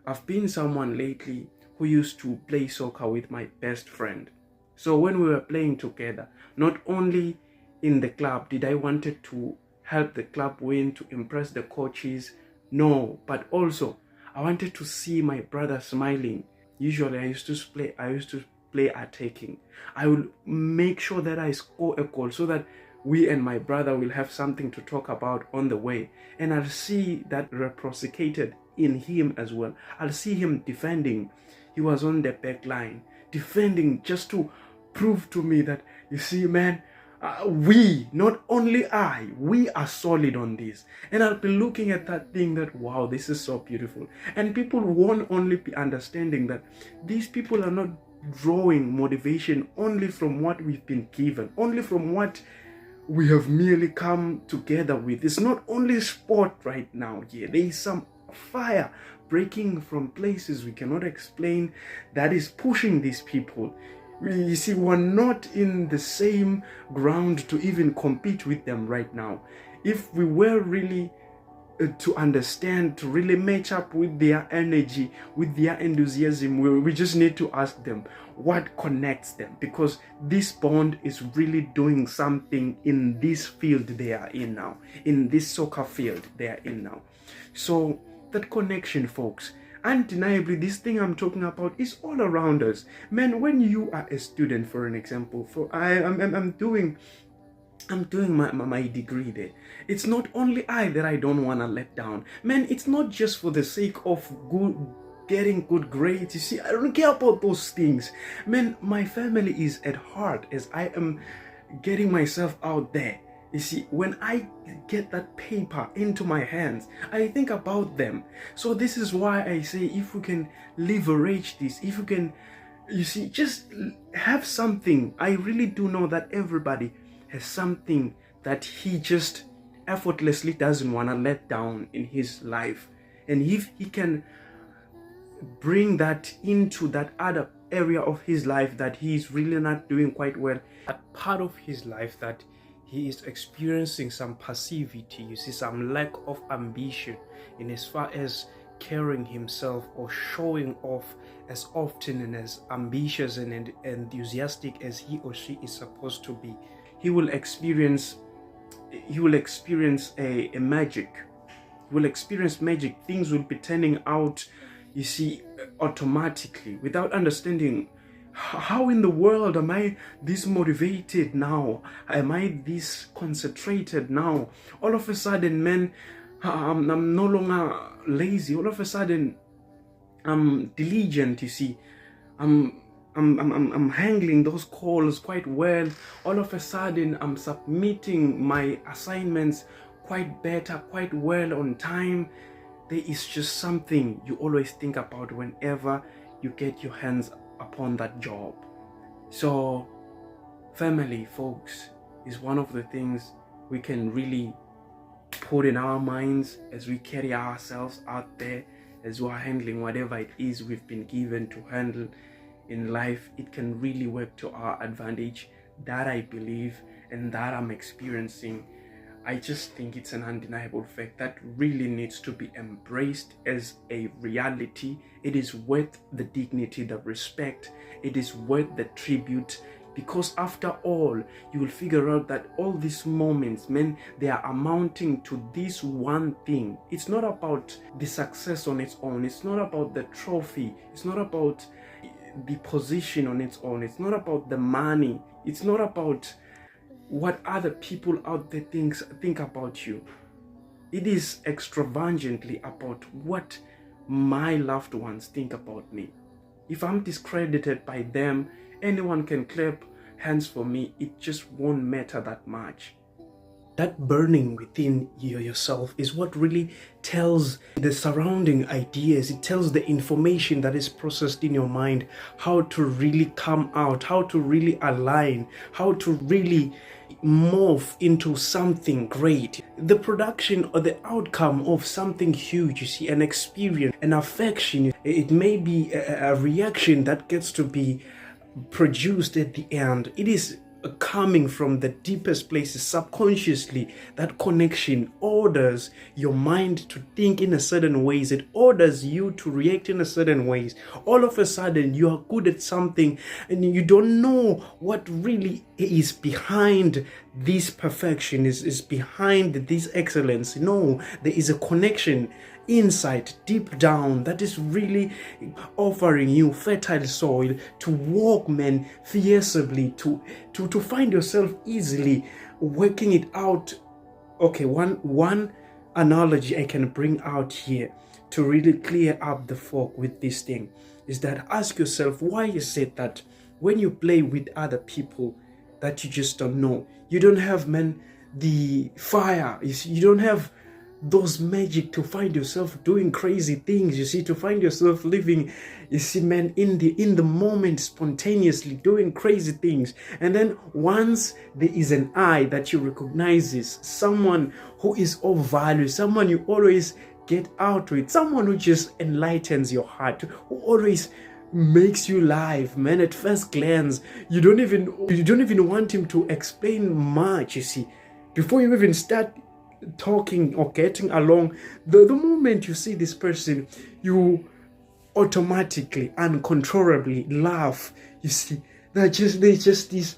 I've been someone lately who used to play soccer with my best friend. So when we were playing together, not only in the club did I wanted to help the club win, to impress the coaches, no, but also I wanted to see my brother smiling. Usually I used to play attacking. I will make sure that I score a goal so that we and my brother will have something to talk about on the way. And I'll see that reciprocated in him as well. I'll see him defending. He was on the back line, defending just to prove to me that, you see, man, not only we are solid on this. And I'll be looking at that thing that, wow, this is so beautiful. And people won't only be understanding that these people are not drawing motivation only from what we've been given, only from what we have merely come together with. It's not only sport right now. Yeah, there is some fire breaking from places we cannot explain that is pushing these people. You see, we're not in the same ground to even compete with them right now. If we were really to understand, to really match up with their energy, with their enthusiasm, we just need to ask them what connects them, because this bond is really doing something in this field they are in now, in this soccer field they are in now. So that connection, folks, undeniably, this thing I'm talking about is all around us. Man, when you are a student, for an example, I'm doing my degree there. It's not only I that I don't want to let down. Man, it's not just for the sake of getting good grades. You see, I don't care about those things. Man, my family is at heart as I am getting myself out there. You see, when I get that paper into my hands, I think about them. So this is why I say, if we can leverage this, if we can, you see, just have something. I really do know that everybody has something that he just effortlessly doesn't want to let down in his life. And if he can bring that into that other area of his life that he's really not doing quite well, that part of his life that he is experiencing some passivity, you see, some lack of ambition in as far as carrying himself or showing off as often and as ambitious and enthusiastic as he or she is supposed to be. He will experience a magic. He will experience magic. Things will be turning out, you see, automatically, without understanding how in the world am I this motivated now? Am I this concentrated now? All of a sudden, man, I'm no longer lazy. All of a sudden, I'm diligent, you see. I'm handling those calls quite well. All of a sudden, I'm submitting my assignments quite well on time. There is just something you always think about whenever you get your hands upon that job. So family, folks, is one of the things we can really put in our minds as we carry ourselves out there, as we are handling whatever it is we've been given to handle in life. It can really work to our advantage. That I believe, and that I'm experiencing. I just think it's an undeniable fact that really needs to be embraced as a reality. It is worth the dignity, the respect. It is worth the tribute, because after all, you will figure out that all these moments, man, they are amounting to this one thing. It's not about the success on its own. It's not about the trophy. It's not about the position on its own. It's not about the money. It's not about what other people out there think about you. It is extravagantly about what my loved ones think about me. If I'm discredited by them, anyone can clap hands for me. It just won't matter that much. That burning within yourself is what really tells the surrounding ideas. It tells the information that is processed in your mind how to really come out, how to really align, how to really morph into something great. The production or the outcome of something huge, you see, an experience, an affection. It may be a reaction that gets to be produced at the end. It is coming from the deepest places subconsciously. That connection orders your mind to think in a certain ways. It orders you to react in a certain ways. All of a sudden you are good at something and you don't know what really is behind this perfection, is behind this excellence. No, there is a connection inside, deep down, that is really offering you fertile soil to walk, man, fiercely, to find yourself easily working it out. Okay, one analogy I can bring out here to really clear up the fog with this thing is that ask yourself, why is it that when you play with other people that you just don't know, you don't have, man, the fire, you don't have those magic to find yourself doing crazy things, you see, to find yourself living, you see, man, in the moment, spontaneously doing crazy things. And then once there is an eye that you recognizes, someone who is of value, someone you always get out with, someone who just enlightens your heart, who always makes you live, man, at first glance, you don't even want him to explain much, you see, before you even start talking or getting along. The moment you see this person, you automatically, uncontrollably laugh. You see, there's just this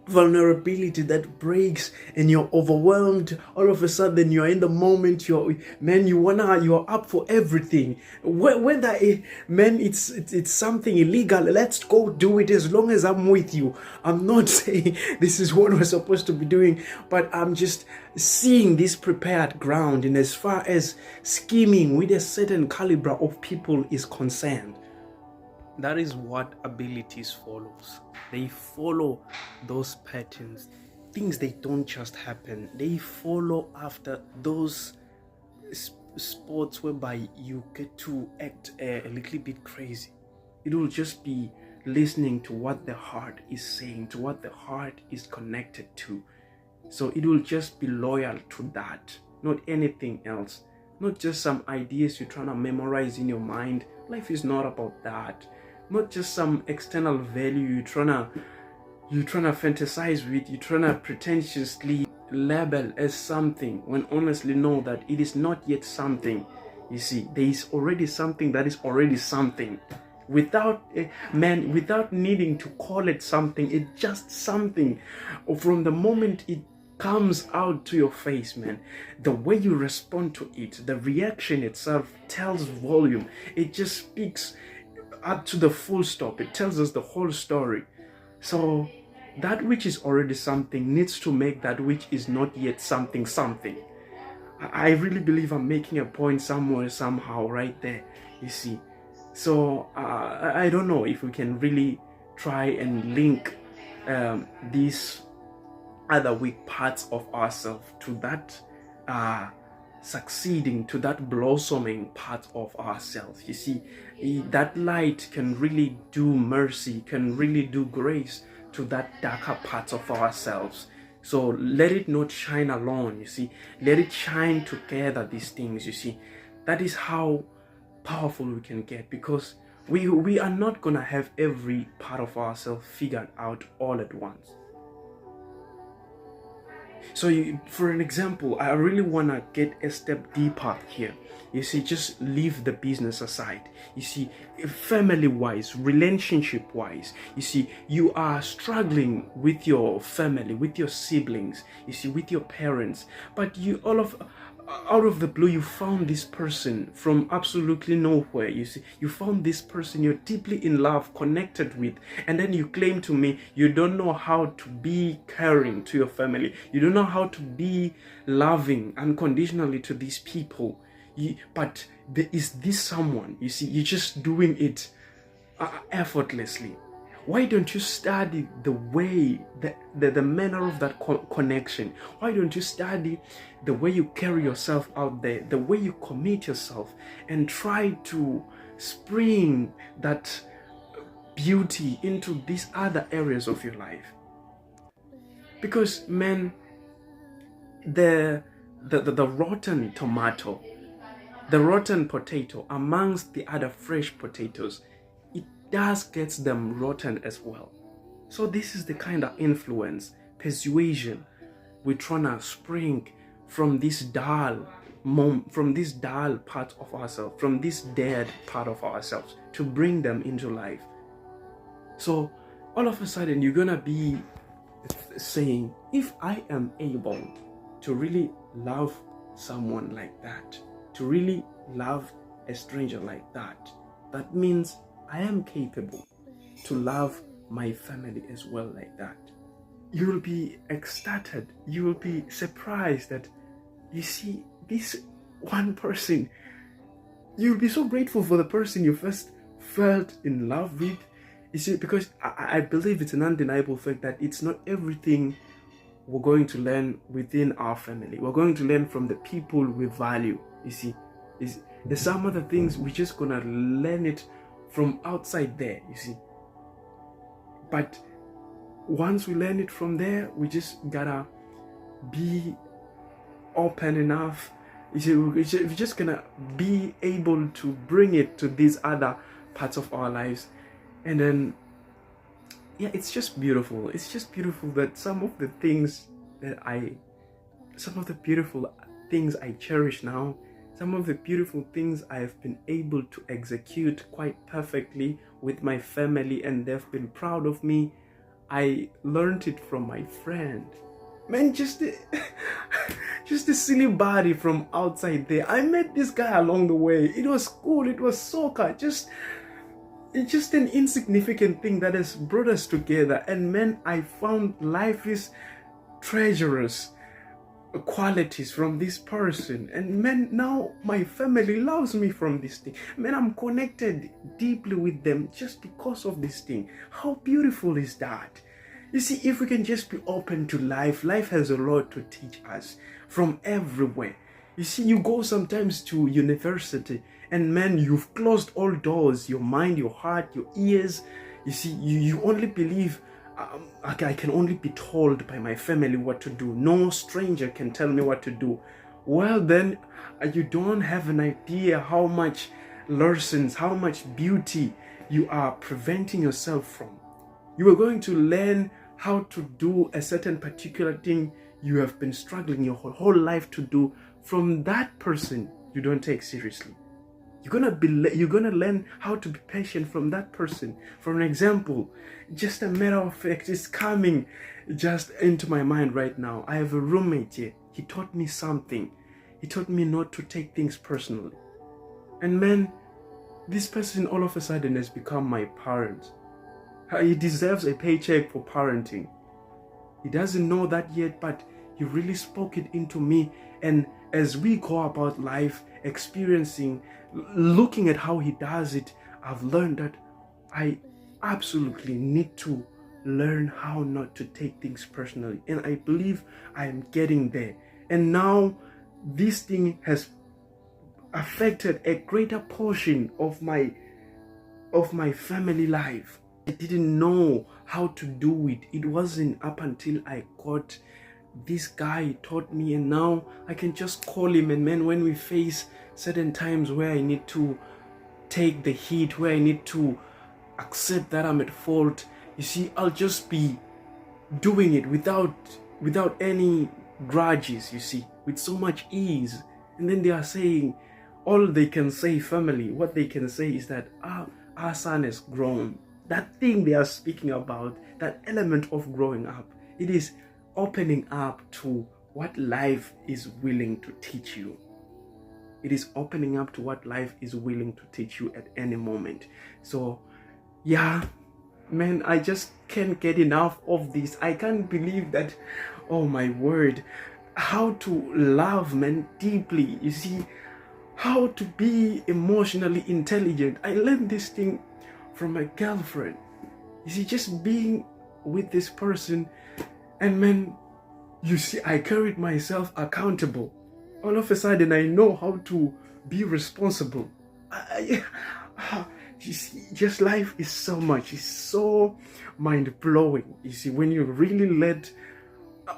vulnerability that breaks and you're overwhelmed. All of a sudden you're in the moment, you're up for everything, whether it's something illegal, let's go do it as long as I'm with you. I'm not saying this is what we're supposed to be doing, but I'm just seeing this prepared ground in as far as scheming with a certain caliber of people is concerned. That is what abilities follows. They follow those patterns. Things, they don't just happen. They follow after those spots whereby you get to act a little bit crazy. It will just be listening to what the heart is saying, to what the heart is connected to. So it will just be loyal to that, not anything else. Not just some ideas you're trying to memorize in your mind. Life is not about that. Not just some external value you're trying to fantasize with, you're trying to pretentiously label as something, when honestly know that it is not yet something. You see, there is already something that is already something. Without needing to call it something, it's just something. Or from the moment it comes out to your face, man, the way you respond to it, the reaction itself tells volume. It just speaks up to the full stop. It tells us the whole story. So that which is already something needs to make that which is not yet something something. I really believe I'm making a point somewhere, somehow, right there, you see. So I don't know if we can really try and link these other weak parts of ourselves to that succeeding, to that blossoming part of ourselves. You see, that light can really do mercy, can really do grace to that darker part of ourselves. So let it not shine alone, you see. Let it shine together, these things, you see. That is how powerful we can get, because we are not gonna have every part of ourselves figured out all at once. So for an example, I really want to get a step deeper here. You see, just leave the business aside. You see, family-wise, relationship-wise, you see, you are struggling with your family, with your siblings, you see, with your parents, but out of the blue, you found this person from absolutely nowhere. You see, you found this person you're deeply in love, connected with, and then you claim to me you don't know how to be caring to your family. You don't know how to be loving unconditionally to these people. But there is this someone, you see, you're just doing it effortlessly. Why don't you study the way, the manner of that connection? Why don't you study the way you carry yourself out there, the way you commit yourself, and try to spring that beauty into these other areas of your life? Because, man, the rotten tomato, the rotten potato amongst the other fresh potatoes, it does get them rotten as well. So this is the kind of influence, persuasion we're trying to spring from this dull from this dull part of ourselves, from this dead part of ourselves, to bring them into life. So all of a sudden you're gonna be saying, if I am able to really love someone like that, to really love a stranger like that, that means I am capable to love my family as well like that. You will be ecstatic, you will be surprised that you see this one person. You'll be so grateful for the person you first felt in love with. You see, because I believe it's an undeniable fact that it's not everything we're going to learn within our family. We're going to learn from the people we value. You see, there's some other things we're just gonna learn it from outside there. You see, but once we learn it from there, we just gotta be open enough. You see, we're just gonna be able to bring it to these other parts of our lives. And then, yeah, it's just beautiful. It's just beautiful that some of the beautiful things I cherish now, some of the beautiful things I've been able to execute quite perfectly with my family, and they've been proud of me. I learned it from my friend. Man, just a silly body from outside there. I met this guy along the way. It was cool. It was soccer. It's just an insignificant thing that has brought us together. And man, I found life's treacherous qualities from this person. And man, now my family loves me from this thing. Man, I'm connected deeply with them just because of this thing. How beautiful is that? You see, if we can just be open to life, life has a lot to teach us from everywhere. You see, you go sometimes to university and man, you've closed all doors, your mind, your heart, your ears. You see, you only believe, I can only be told by my family what to do. No stranger can tell me what to do. Well, then you don't have an idea how much lessons, how much beauty you are preventing yourself from. You are going to learn how to do a certain particular thing you have been struggling your whole life to do from that person you don't take seriously. You're gonna learn how to be patient from that person. For an example, just a matter of fact, it's coming just into my mind right now. I have a roommate here. He taught me something. He taught me not to take things personally. And man, this person all of a sudden has become my parent. He deserves a paycheck for parenting. He doesn't know that yet, but he really spoke it into me. And as we go about life, experiencing, looking at how he does it, I've learned that I absolutely need to learn how not to take things personally. And I believe I am getting there. And now this thing has affected a greater portion of my family life. I didn't know how to do it. It wasn't up until I got this guy taught me, and now I can just call him. And man, when we face certain times where I need to take the heat, where I need to accept that I'm at fault, you see, I'll just be doing it without any grudges, you see, with so much ease. And then they are saying, all they can say, family, what they can say is that our son has grown. That thing they are speaking about, that element of growing up, it is opening up to what life is willing to teach you. It is opening up to what life is willing to teach you at any moment. So, yeah, man, I just can't get enough of this. I can't believe that, oh my word, how to love, man, deeply. You see, how to be emotionally intelligent. I learned this thing from my girlfriend. You see, just being with this person, and man, you see, I carried myself accountable. All of a sudden, I know how to be responsible. You see, just life is so much. It's so mind-blowing. You see, when you really let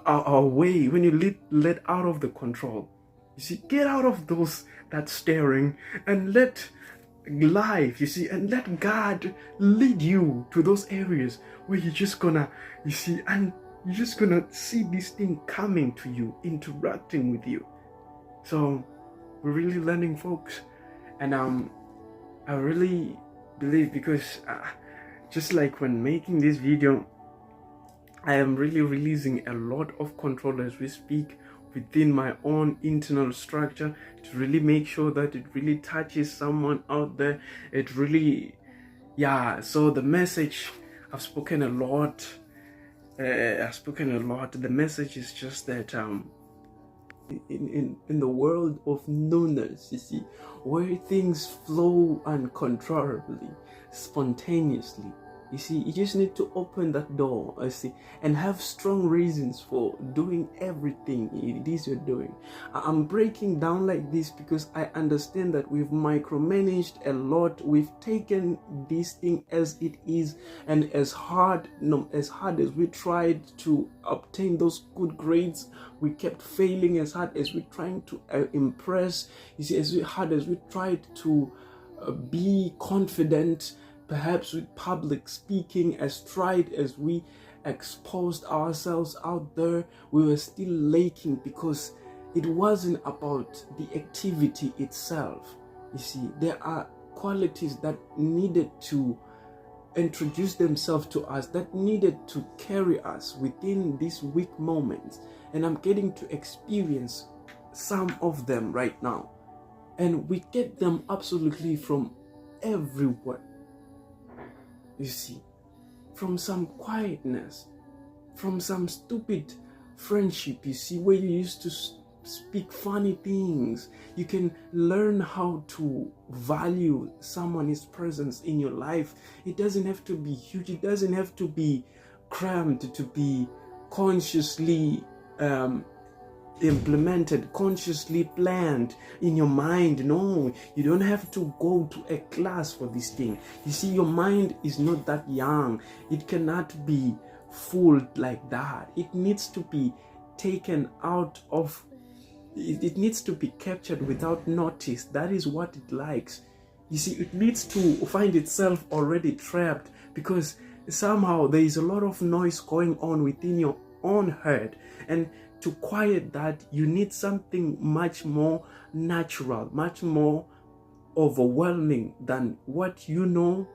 away, when you let out of the control, you see, get out of that staring and let life, you see, and let God lead you to those areas where you're just gonna, you see, and you're just gonna see this thing coming to you, interacting with you. So we're really learning, folks. And I really believe, because just like when making this video, I am really releasing a lot of control as we speak within my own internal structure to really make sure that it really touches someone out there. It really, yeah. So the message, I've spoken a lot. The message is just that in the world of knownness, you see, where things flow uncontrollably, spontaneously, you see, you just need to open that door, I see, and have strong reasons for doing everything it is you're doing. I'm breaking down like this because I understand that we've micromanaged a lot. We've taken this thing as it is, and as hard as we tried to obtain those good grades, we kept failing. As hard as we're trying to impress, you see, as hard as we tried to be confident, perhaps with public speaking, as tried as we exposed ourselves out there, we were still lacking, because it wasn't about the activity itself. You see, there are qualities that needed to introduce themselves to us, that needed to carry us within these weak moments, and I'm getting to experience some of them right now. And we get them absolutely from everywhere. You see, from some quietness, from some stupid friendship, you see, where you used to speak funny things. You can learn how to value someone's presence in your life. It doesn't have to be huge. It doesn't have to be crammed, to be consciously implemented, consciously planned in your mind. No, you don't have to go to a class for this thing. You see, your mind is not that young. It cannot be fooled like that. It needs to be taken out of, it needs to be captured without notice. That is what it likes. You see, it needs to find itself already trapped, because somehow there is a lot of noise going on within your own head, and to quiet that, you need something much more natural, much more overwhelming than what you know,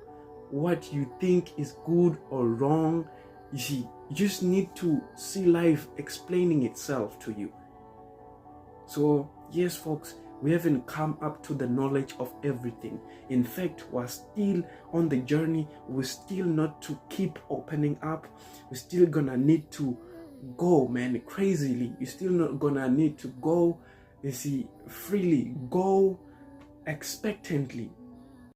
what you think is good or wrong. You see, you just need to see life explaining itself to you. So yes, folks, we haven't come up to the knowledge of everything. In fact, we're still on the journey. We're still not to keep opening up. We're still gonna need to go, man, crazily. You're still not gonna need to go, you see, freely. Go expectantly.